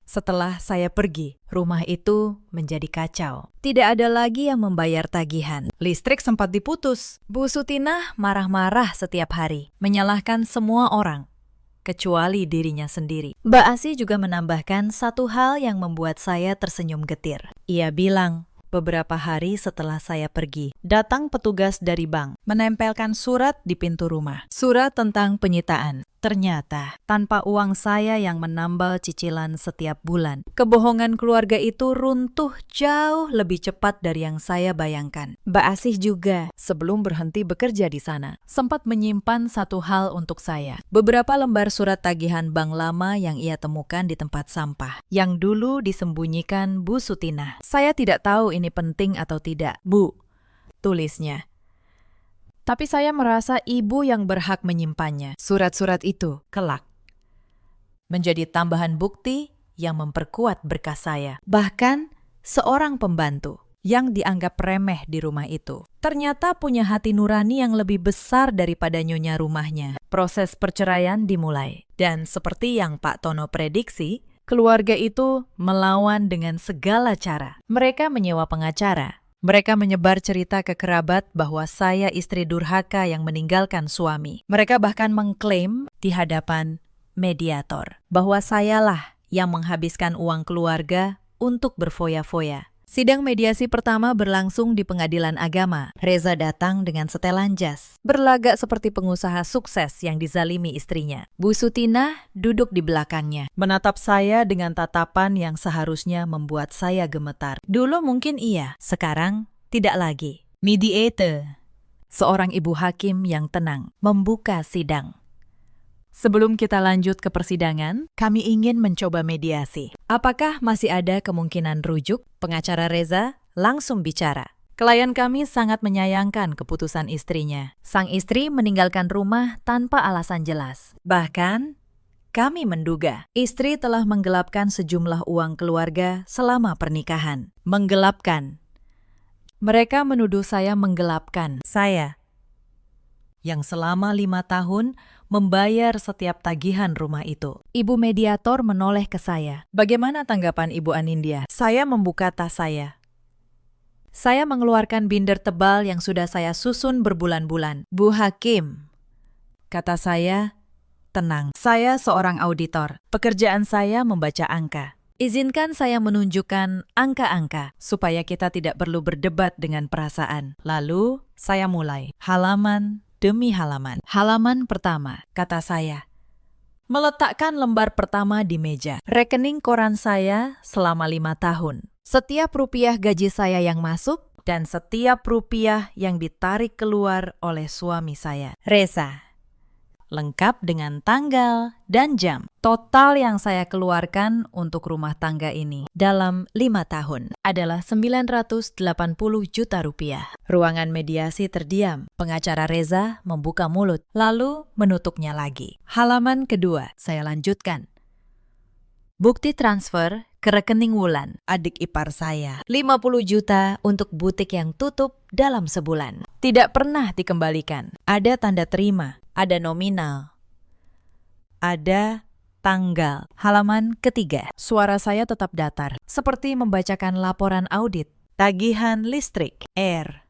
setelah saya pergi, rumah itu menjadi kacau. Tidak ada lagi yang membayar tagihan. Listrik sempat diputus. Bu Sutinah marah-marah setiap hari, menyalahkan semua orang, kecuali dirinya sendiri. Mbak Asih juga menambahkan satu hal yang membuat saya tersenyum getir. Ia bilang, beberapa hari setelah saya pergi, datang petugas dari bank, menempelkan surat di pintu rumah. Surat tentang penyitaan. Ternyata, tanpa uang saya yang menambal cicilan setiap bulan, kebohongan keluarga itu runtuh jauh lebih cepat dari yang saya bayangkan. Mbak Asih juga, sebelum berhenti bekerja di sana, sempat menyimpan satu hal untuk saya. Beberapa lembar surat tagihan bank lama yang ia temukan di tempat sampah, yang dulu disembunyikan Bu Sutina. Saya tidak tahu ini penting atau tidak, Bu, tulisnya. Tapi saya merasa ibu yang berhak menyimpannya. Surat-surat itu kelak menjadi tambahan bukti yang memperkuat berkas saya. Bahkan seorang pembantu yang dianggap remeh di rumah itu ternyata punya hati nurani yang lebih besar daripada nyonya rumahnya. Proses perceraian dimulai. Dan seperti yang Pak Tono prediksi, keluarga itu melawan dengan segala cara. Mereka menyewa pengacara. Mereka menyebar cerita ke kerabat bahwa saya istri durhaka yang meninggalkan suami. Mereka bahkan mengklaim di hadapan mediator bahwa sayalah yang menghabiskan uang keluarga untuk berfoya-foya. Sidang mediasi pertama berlangsung di Pengadilan Agama. Reza datang dengan setelan jas, berlagak seperti pengusaha sukses yang dizalimi istrinya. Bu Sutina duduk di belakangnya, menatap saya dengan tatapan yang seharusnya membuat saya gemetar. Dulu mungkin iya, sekarang tidak lagi. Mediator, seorang ibu hakim yang tenang, membuka sidang. Sebelum kita lanjut ke persidangan, kami ingin mencoba mediasi. Apakah masih ada kemungkinan rujuk? Pengacara Reza langsung bicara. Klien kami sangat menyayangkan keputusan istrinya. Sang istri meninggalkan rumah tanpa alasan jelas. Bahkan, kami menduga istri telah menggelapkan sejumlah uang keluarga selama pernikahan. Menggelapkan. Mereka menuduh saya menggelapkan. Saya yang selama 5 tahun membayar setiap tagihan rumah itu. Ibu mediator menoleh ke saya. Bagaimana tanggapan Ibu Anindya? Saya membuka tas saya. Saya mengeluarkan binder tebal yang sudah saya susun berbulan-bulan. Bu Hakim, kata saya, tenang. Saya seorang auditor. Pekerjaan saya membaca angka. Izinkan saya menunjukkan angka-angka supaya kita tidak perlu berdebat dengan perasaan. Lalu, saya mulai. Halaman demi halaman. Halaman pertama, kata saya. Meletakkan lembar pertama di meja. Rekening koran saya selama 5 tahun. Setiap rupiah gaji saya yang masuk dan setiap rupiah yang ditarik keluar oleh suami saya. Reza. Lengkap dengan tanggal dan jam. Total yang saya keluarkan untuk rumah tangga ini dalam 5 tahun adalah 980 juta rupiah. Ruangan mediasi terdiam. Pengacara Reza membuka mulut, lalu menutupnya lagi. Halaman kedua, saya lanjutkan. Bukti transfer ke rekening Wulan, adik ipar saya. 50 juta untuk butik yang tutup dalam sebulan. Tidak pernah dikembalikan. Ada tanda terima. Ada nominal, ada tanggal. Halaman ketiga, suara saya tetap datar, seperti membacakan laporan audit, tagihan listrik, air,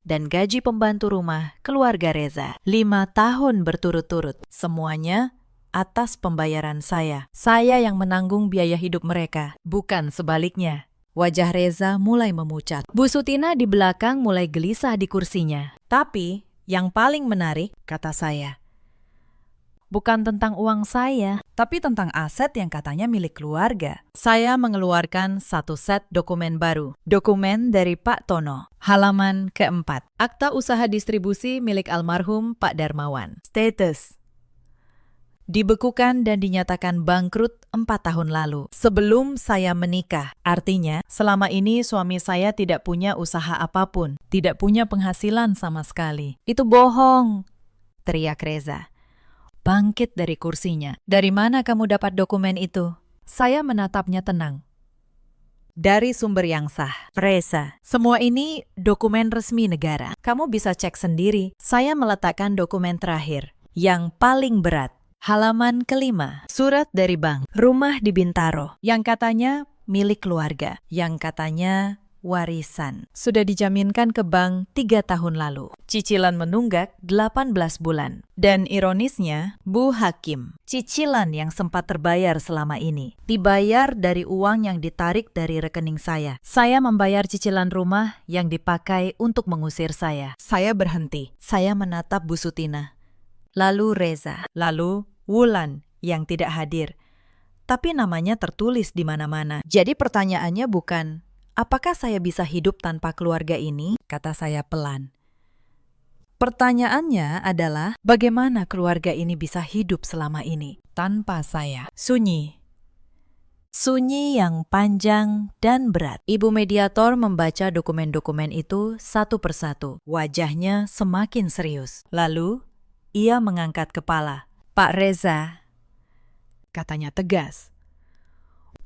dan gaji pembantu rumah keluarga Reza. 5 tahun berturut-turut, semuanya atas pembayaran saya. Saya yang menanggung biaya hidup mereka, bukan sebaliknya. Wajah Reza mulai memucat. Bu Sutina di belakang mulai gelisah di kursinya. Tapi yang paling menarik, kata saya, bukan tentang uang saya, tapi tentang aset yang katanya milik keluarga. Saya mengeluarkan satu set dokumen baru. Dokumen dari Pak Tono. Halaman keempat. Akta usaha distribusi milik almarhum Pak Darmawan. Status. Dibekukan dan dinyatakan bangkrut 4 tahun lalu. Sebelum saya menikah. Artinya, selama ini suami saya tidak punya usaha apapun. Tidak punya penghasilan sama sekali. Itu bohong, teriak Reza. Bangkit dari kursinya. Dari mana kamu dapat dokumen itu? Saya menatapnya tenang. Dari sumber yang sah. Reza, semua ini dokumen resmi negara. Kamu bisa cek sendiri. Saya meletakkan dokumen terakhir. Yang paling berat. Halaman kelima, surat dari bank, rumah di Bintaro, yang katanya milik keluarga, yang katanya warisan. Sudah dijaminkan ke bank 3 tahun lalu. Cicilan menunggak 18 bulan. Dan ironisnya, Bu Hakim, cicilan yang sempat terbayar selama ini, dibayar dari uang yang ditarik dari rekening saya. Saya membayar cicilan rumah yang dipakai untuk mengusir saya. Saya berhenti. Saya menatap Bu Sutina. lalu Reza, lalu Wulan yang tidak hadir. Tapi namanya tertulis di mana-mana. Jadi pertanyaannya bukan, apakah saya bisa hidup tanpa keluarga ini? Kata saya pelan. Pertanyaannya adalah, bagaimana keluarga ini bisa hidup selama ini tanpa saya? Sunyi. Sunyi yang panjang dan berat. Ibu mediator membaca dokumen-dokumen itu satu persatu. Wajahnya semakin serius. Lalu, ia mengangkat kepala. Pak Reza, katanya tegas.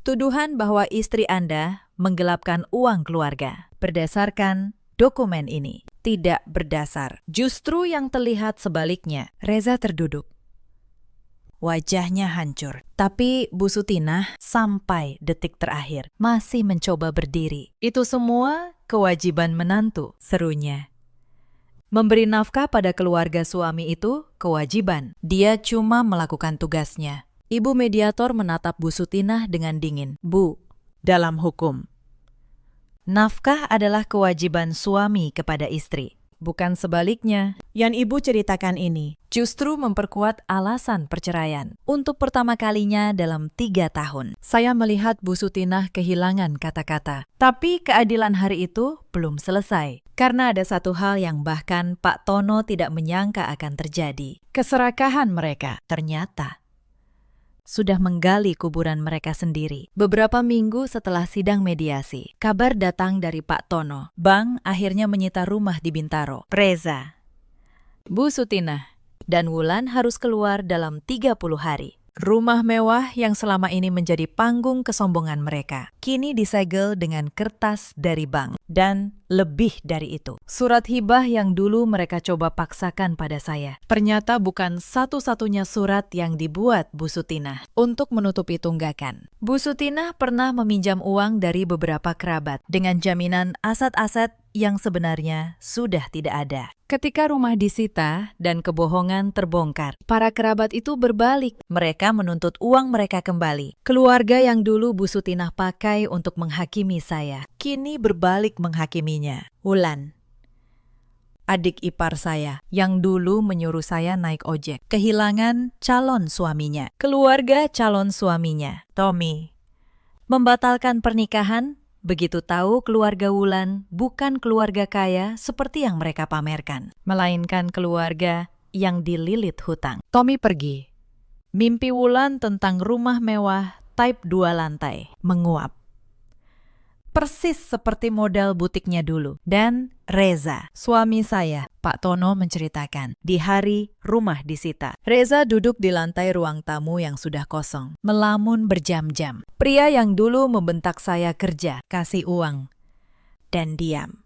Tuduhan bahwa istri Anda menggelapkan uang keluarga berdasarkan dokumen ini tidak berdasar. Justru yang terlihat sebaliknya. Reza terduduk. Wajahnya hancur. Tapi Bu Sutinah sampai detik terakhir masih mencoba berdiri. Itu semua kewajiban menantu, serunya. Memberi nafkah pada keluarga suami itu kewajiban. Dia cuma melakukan tugasnya. Ibu mediator menatap Bu Sutinah dengan dingin. Bu, dalam hukum, nafkah adalah kewajiban suami kepada istri, bukan sebaliknya. Yang ibu ceritakan ini justru memperkuat alasan perceraian. Untuk pertama kalinya dalam 3 tahun. Saya melihat Bu Sutinah kehilangan kata-kata. Tapi keadilan hari itu belum selesai. Karena ada satu hal yang bahkan Pak Tono tidak menyangka akan terjadi. Keserakahan mereka ternyata sudah menggali kuburan mereka sendiri. Beberapa minggu setelah sidang mediasi, kabar datang dari Pak Tono. Bank akhirnya menyita rumah di Bintaro. Reza, Bu Sutinah, dan Wulan harus keluar dalam 30 hari. Rumah mewah yang selama ini menjadi panggung kesombongan mereka, kini disegel dengan kertas dari bank. Dan lebih dari itu, surat hibah yang dulu mereka coba paksakan pada saya, ternyata bukan satu-satunya surat yang dibuat Bu Sutinah untuk menutupi tunggakan. Bu Sutinah pernah meminjam uang dari beberapa kerabat dengan jaminan aset-aset yang sebenarnya sudah tidak ada. Ketika rumah disita dan kebohongan terbongkar, para kerabat itu berbalik. Mereka menuntut uang mereka kembali. Keluarga yang dulu Bu Sutinah pakai untuk menghakimi saya, kini berbalik menghakiminya. Wulan, adik ipar saya, yang dulu menyuruh saya naik ojek, kehilangan calon suaminya. Keluarga calon suaminya, Tommy, membatalkan pernikahan. Begitu tahu keluarga Wulan bukan keluarga kaya seperti yang mereka pamerkan, melainkan keluarga yang dililit hutang. Tommy pergi. Mimpi Wulan tentang rumah mewah type 2 lantai menguap. Persis seperti modal butiknya dulu. Dan Reza, suami saya, Pak Tono menceritakan, di hari rumah disita. Reza duduk di lantai ruang tamu yang sudah kosong, melamun berjam-jam. Pria yang dulu membentak saya kerja, kasih uang, dan diam.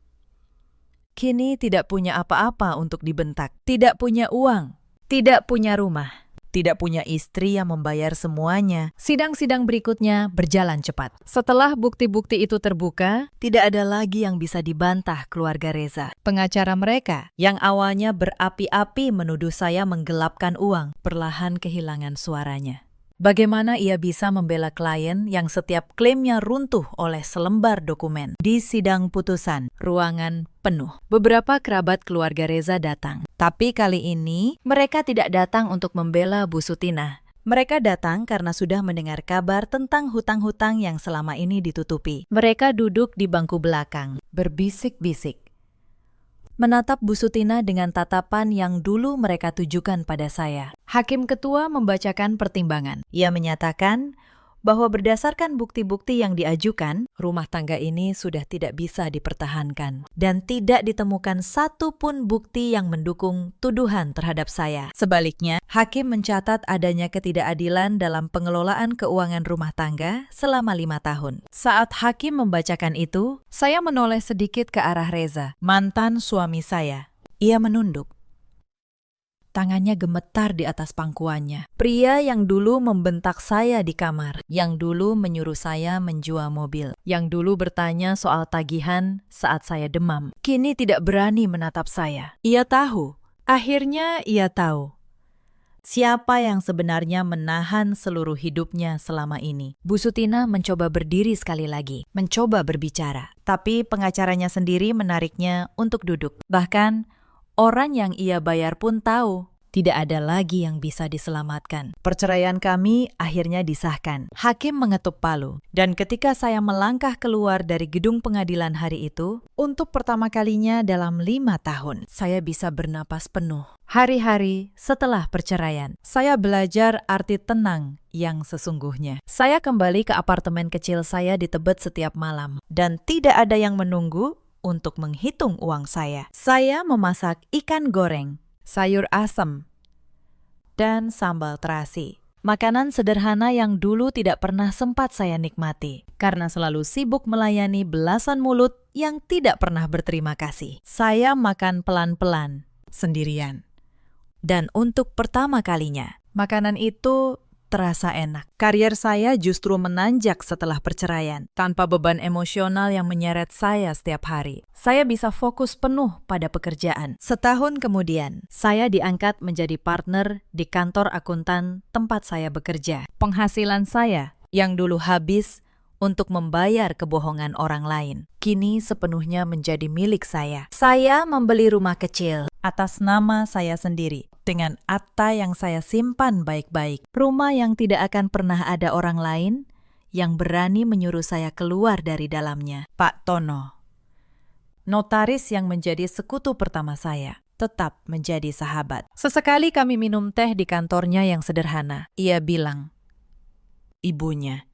Kini tidak punya apa-apa untuk dibentak, tidak punya uang, tidak punya rumah, tidak punya istri yang membayar semuanya. Sidang-sidang berikutnya berjalan cepat. Setelah bukti-bukti itu terbuka, tidak ada lagi yang bisa dibantah keluarga Reza. Pengacara mereka yang awalnya berapi-api menuduh saya menggelapkan uang, perlahan kehilangan suaranya. Bagaimana ia bisa membela klien yang setiap klaimnya runtuh oleh selembar dokumen? Di sidang putusan, ruangan penuh. Beberapa kerabat keluarga Reza datang. Tapi kali ini, mereka tidak datang untuk membela Bu Sutinah. Mereka datang karena sudah mendengar kabar tentang hutang-hutang yang selama ini ditutupi. Mereka duduk di bangku belakang, berbisik-bisik, menatap Bu Sutinah dengan tatapan yang dulu mereka tujukan pada saya. Hakim ketua membacakan pertimbangan. Ia menyatakan bahwa berdasarkan bukti-bukti yang diajukan, rumah tangga ini sudah tidak bisa dipertahankan dan tidak ditemukan satu pun bukti yang mendukung tuduhan terhadap saya. Sebaliknya, hakim mencatat adanya ketidakadilan dalam pengelolaan keuangan rumah tangga selama 5 tahun. Saat hakim membacakan itu, saya menoleh sedikit ke arah Reza, mantan suami saya. Ia menunduk. Tangannya gemetar di atas pangkuannya. Pria yang dulu membentak saya di kamar, yang dulu menyuruh saya menjual mobil, yang dulu bertanya soal tagihan saat saya demam, kini tidak berani menatap saya. Ia tahu, akhirnya ia tahu siapa yang sebenarnya menahan seluruh hidupnya selama ini. Bu Sutinah mencoba berdiri sekali lagi, mencoba berbicara, tapi pengacaranya sendiri menariknya untuk duduk. Bahkan orang yang ia bayar pun tahu Tidak ada lagi yang bisa diselamatkan. Perceraian kami akhirnya disahkan. Hakim mengetuk palu. Dan ketika saya melangkah keluar dari gedung pengadilan hari itu, untuk pertama kalinya dalam 5 tahun, saya bisa bernapas penuh. Hari-hari setelah perceraian, saya belajar arti tenang yang sesungguhnya. Saya kembali ke apartemen kecil saya di Tebet setiap malam. Dan tidak ada yang menunggu untuk menghitung uang saya. Saya memasak ikan goreng, sayur asem, dan sambal terasi. Makanan sederhana yang dulu tidak pernah sempat saya nikmati, karena selalu sibuk melayani belasan mulut yang tidak pernah berterima kasih. Saya makan pelan-pelan, sendirian. Dan untuk pertama kalinya, makanan itu terasa enak. Karier saya justru menanjak setelah perceraian, tanpa beban emosional yang menyeret saya setiap hari. Saya bisa fokus penuh pada pekerjaan. Setahun kemudian, saya diangkat menjadi partner di kantor akuntan tempat saya bekerja. Penghasilan saya yang dulu habis untuk membayar kebohongan orang lain, kini sepenuhnya menjadi milik saya. Saya membeli rumah kecil atas nama saya sendiri, dengan akta yang saya simpan baik-baik. Rumah yang tidak akan pernah ada orang lain yang berani menyuruh saya keluar dari dalamnya. Pak Tono, notaris yang menjadi sekutu pertama saya, tetap menjadi sahabat. Sesekali kami minum teh di kantornya yang sederhana. Ia bilang, ibunya,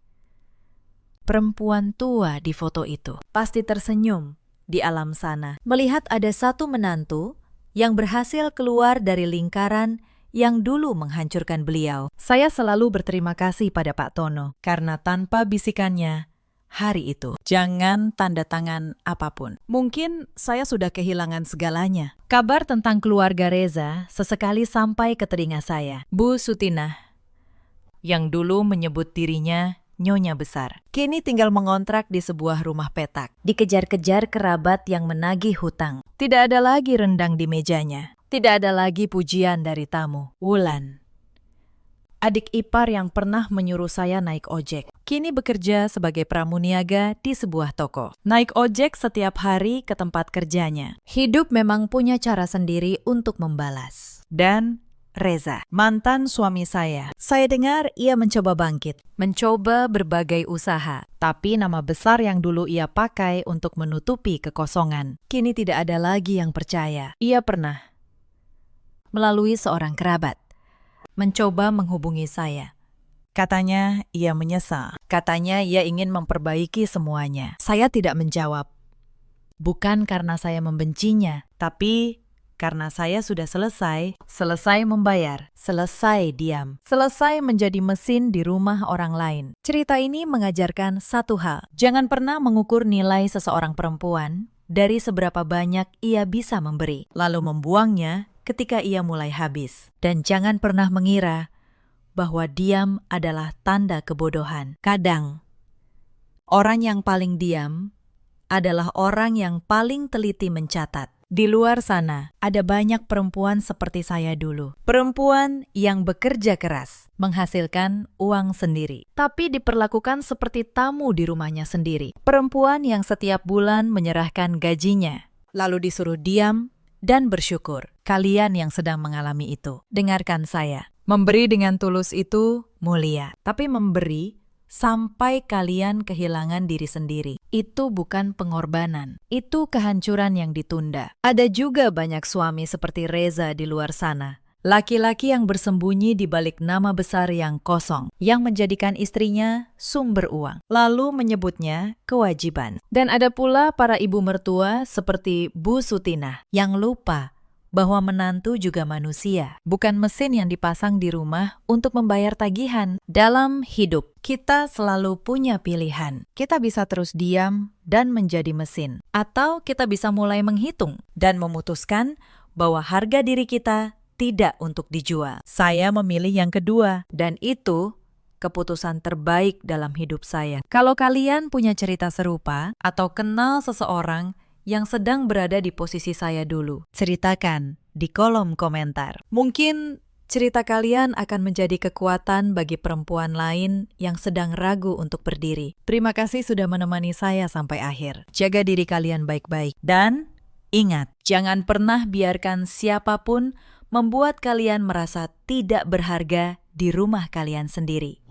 perempuan tua di foto itu, pasti tersenyum di alam sana, melihat ada satu menantu yang berhasil keluar dari lingkaran yang dulu menghancurkan beliau. Saya selalu berterima kasih pada Pak Tono, karena tanpa bisikannya, hari itu, jangan tanda tangan apapun. Mungkin saya sudah kehilangan segalanya. Kabar tentang keluarga Reza sesekali sampai ke telinga saya. Bu Sutinah, yang dulu menyebut dirinya Nyonya Besar, kini tinggal mengontrak di sebuah rumah petak. Dikejar-kejar kerabat yang menagih hutang. Tidak ada lagi rendang di mejanya. Tidak ada lagi pujian dari tamu. Wulan, adik ipar yang pernah menyuruh saya naik ojek, kini bekerja sebagai pramuniaga di sebuah toko. Naik ojek setiap hari ke tempat kerjanya. Hidup memang punya cara sendiri untuk membalas. Dan Reza, mantan suami saya dengar ia mencoba bangkit, mencoba berbagai usaha. Tapi nama besar yang dulu ia pakai untuk menutupi kekosongan, kini tidak ada lagi yang percaya. Ia pernah, melalui seorang kerabat, mencoba menghubungi saya. Katanya ia menyesal. Katanya ia ingin memperbaiki semuanya. Saya tidak menjawab. Bukan karena saya membencinya, tapi karena saya sudah selesai membayar, selesai diam, selesai menjadi mesin di rumah orang lain. Cerita ini mengajarkan satu hal. Jangan pernah mengukur nilai seseorang perempuan dari seberapa banyak ia bisa memberi, lalu membuangnya ketika ia mulai habis. Dan jangan pernah mengira bahwa diam adalah tanda kebodohan. Kadang, orang yang paling diam adalah orang yang paling teliti mencatat. Di luar sana, ada banyak perempuan seperti saya dulu. Perempuan yang bekerja keras, menghasilkan uang sendiri, tapi diperlakukan seperti tamu di rumahnya sendiri. Perempuan yang setiap bulan menyerahkan gajinya, lalu disuruh diam dan bersyukur. Kalian yang sedang mengalami itu, dengarkan saya. Memberi dengan tulus itu mulia, tapi memberi sampai kalian kehilangan diri sendiri, itu bukan pengorbanan, itu kehancuran yang ditunda. Ada juga banyak suami seperti Reza di luar sana, laki-laki yang bersembunyi di balik nama besar yang kosong, yang menjadikan istrinya sumber uang, lalu menyebutnya kewajiban. Dan ada pula para ibu mertua seperti Bu Sutinah, yang lupa bahwa menantu juga manusia, bukan mesin yang dipasang di rumah untuk membayar tagihan. Dalam hidup, kita selalu punya pilihan. Kita bisa terus diam dan menjadi mesin, atau kita bisa mulai menghitung dan memutuskan bahwa harga diri kita tidak untuk dijual. Saya memilih yang kedua, dan itu keputusan terbaik dalam hidup saya. Kalau kalian punya cerita serupa atau kenal seseorang yang sedang berada di posisi saya dulu, ceritakan di kolom komentar. Mungkin cerita kalian akan menjadi kekuatan bagi perempuan lain yang sedang ragu untuk berdiri. Terima kasih sudah menemani saya sampai akhir. Jaga diri kalian baik-baik. Dan ingat, jangan pernah biarkan siapapun membuat kalian merasa tidak berharga di rumah kalian sendiri.